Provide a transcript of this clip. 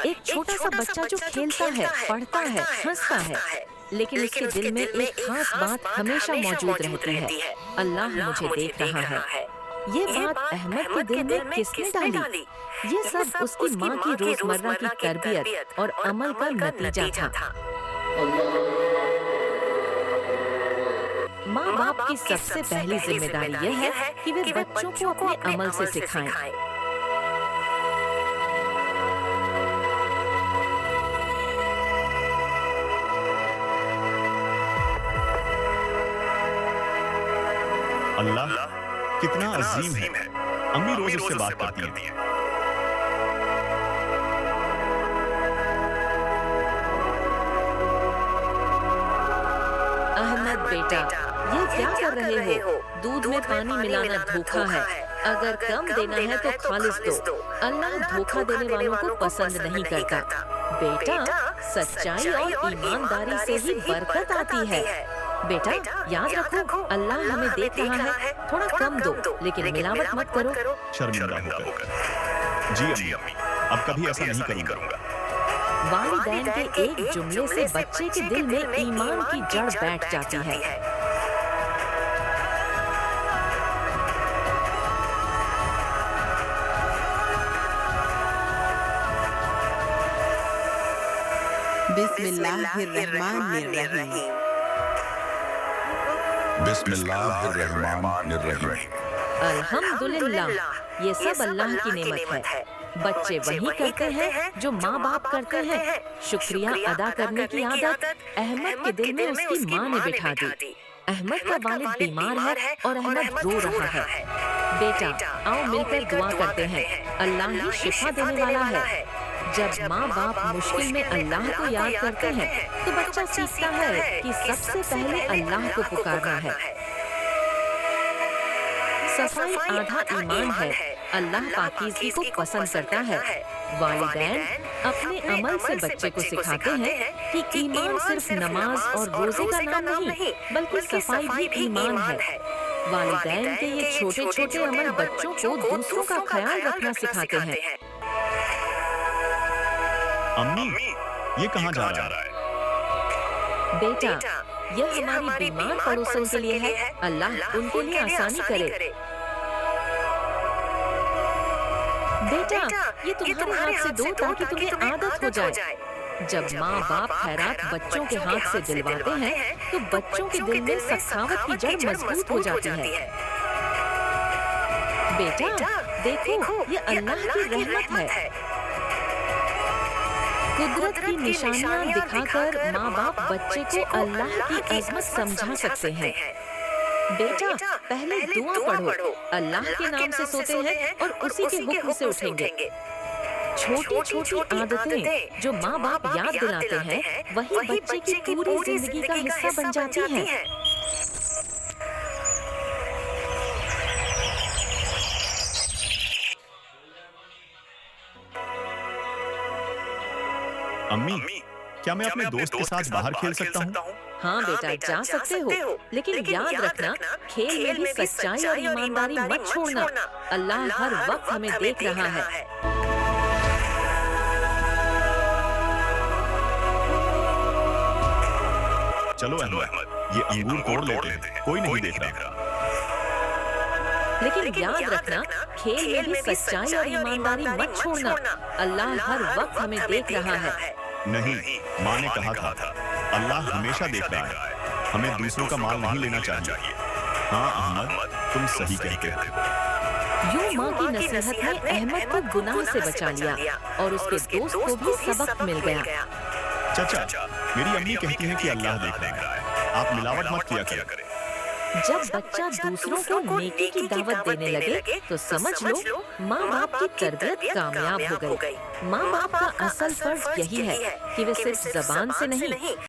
ایک چھوٹا سا بچہ جو کھیلتا ہے، پڑھتا ہے، ہنستا ہے، لیکن اس کے دل میں ایک خاص بات ہمیشہ موجود رہتی ہے: اللہ مجھے دیکھ رہا ہے۔ یہ بات احمد کے دل میں کس نے ڈالی؟ یہ سب اس کی ماں کی روزمرہ کی تربیت اور عمل کا نتیجہ تھا۔ ماں باپ کی سب سے پہلی ذمہ داری یہ ہے کہ وہ بچوں کو اپنے عمل سے سکھائیں۔ اللہ کتنا عظیم ہے۔ امی روز اس سے بات کرتی ہیں۔ احمد بیٹا، یہ کیا کر رہے ہو؟ دودھ میں پانی ملانا دھوکا ہے۔ اگر کم دینا ہے تو خالص دو۔ اللہ دھوکا دینے والوں کو پسند نہیں کرتا۔ بیٹا، سچائی اور ایمانداری سے ہی برکت آتی ہے۔ بیٹا، یاد رکھو، اللہ ہمیں دیکھ رہا ہے۔ تھوڑا کم دو، لیکن ملاوٹ مت کرو۔ شرمندہ ہو کر۔ جی امی، اب کبھی ایسا نہیں کروں گا۔ والدین کے ایک جملے سے بچے کے دل میں ایمان کی جڑ بیٹھ جاتی ہے۔ بسم اللہ الرحمن الرحیم۔ بسم اللہ الرحمن الرحیم۔ الحمدللہ، یہ سب اللہ کی نعمت ہے۔ بچے وہی کرتے ہیں جو ماں باپ کرتے ہیں۔ شکریہ ادا کرنے کی عادت احمد کے دل میں اس کی ماں نے بٹھا دی۔ احمد کا والد بیمار ہے اور احمد رو رہا ہے۔ بیٹا، آؤ مل کر دعا کرتے ہیں، اللہ ہی شفا دینے والا ہے۔ جب ماں باپ مشکل میں اللہ کو یاد کرتے ہیں تو بچہ سیکھتا ہے کہ سب سے پہلے اللہ کو پکارنا ہے۔ صفائی آدھا ایمان ہے۔ اللہ پاکیزگی کو پسند کرتا ہے۔ والدین اپنے عمل سے بچے کو سکھاتے ہیں کہ ایمان صرف نماز اور روزے کا نام نہیں، بلکہ صفائی بھی ایمان ہے۔ والدین کے یہ چھوٹے چھوٹے عمل بچوں کو دوسروں کا خیال رکھنا سکھاتے ہیں۔ امی، یہ کہاں جا رہا ہے؟ بیٹا، یہ ہماری بیمار پڑوسن کے لیے ہے، اللہ ان کے لیے آسانی کرے۔ بیٹا، یہ تمہارے ہاتھ سے دو تاکہ تمہیں عادت ہو جائے۔ جب ماں باپ خیرات بچوں کے ہاتھ سے دلواتے ہیں تو بچوں کے دل میں سخاوت کی جڑ مضبوط ہو جاتی ہے۔ بیٹا، دیکھو، یہ اللہ کی رحمت ہے۔ قدرت کی نشانیاں دکھا کر ماں باپ بچے کو اللہ کی عظمت سمجھا سکتے ہیں۔ بیٹا، پہلے دعا پڑھو، اللہ کے نام سے سوتے ہیں اور اسی کے حکم سے اٹھیں گے۔ چھوٹی چھوٹی عادتیں جو ماں باپ یاد دلاتے ہیں وہی بچے کی پوری زندگی کا حصہ بن جاتی ہیں۔ امی، کیا میں اپنے دوست کے ساتھ باہر کھیل سکتا ہوں؟ ہاں بیٹا، جا سکتے ہو، لیکن یاد رکھنا، کھیل میں بھی سچائی اور ایمانداری مت چھوڑنا۔ اللہ ہر وقت ہمیں دیکھ رہا ہے۔ چلو احمد، یہ انگور توڑ لیتے ہیں، کوئی نہیں دیکھ رہا۔ لیکن یاد رکھنا، کھیل میں بھی سچائی اور ایمانداری مت چھوڑنا۔ اللہ ہر وقت ہمیں دیکھ رہا ہے۔ نہیں، ماں نے کہا تھا، اللہ ہمیشہ دیکھ رہا ہے۔ ہمیں دوسروں کا مال نہیں لینا چاہیے۔ ہاں احمد، تم صحیح کہتے ہو۔ یوں ماں کی نصیحت نے احمد کو گناہ سے بچا لیا اور اس کے دوست کو بھی سبق مل گیا۔ چچا، میری امی کہتی ہیں کہ اللہ دیکھ رہا ہے، آپ ملاوٹ مت کیا کریں۔ جب بچہ دوسروں کو نیکی کی دعوت دینے لگے تو سمجھ لو ماں باپ کی تربیت کامیاب ہو گئی۔ ماں باپ کا اصل فرض یہی ہے کہ وہ صرف زبان سے نہیں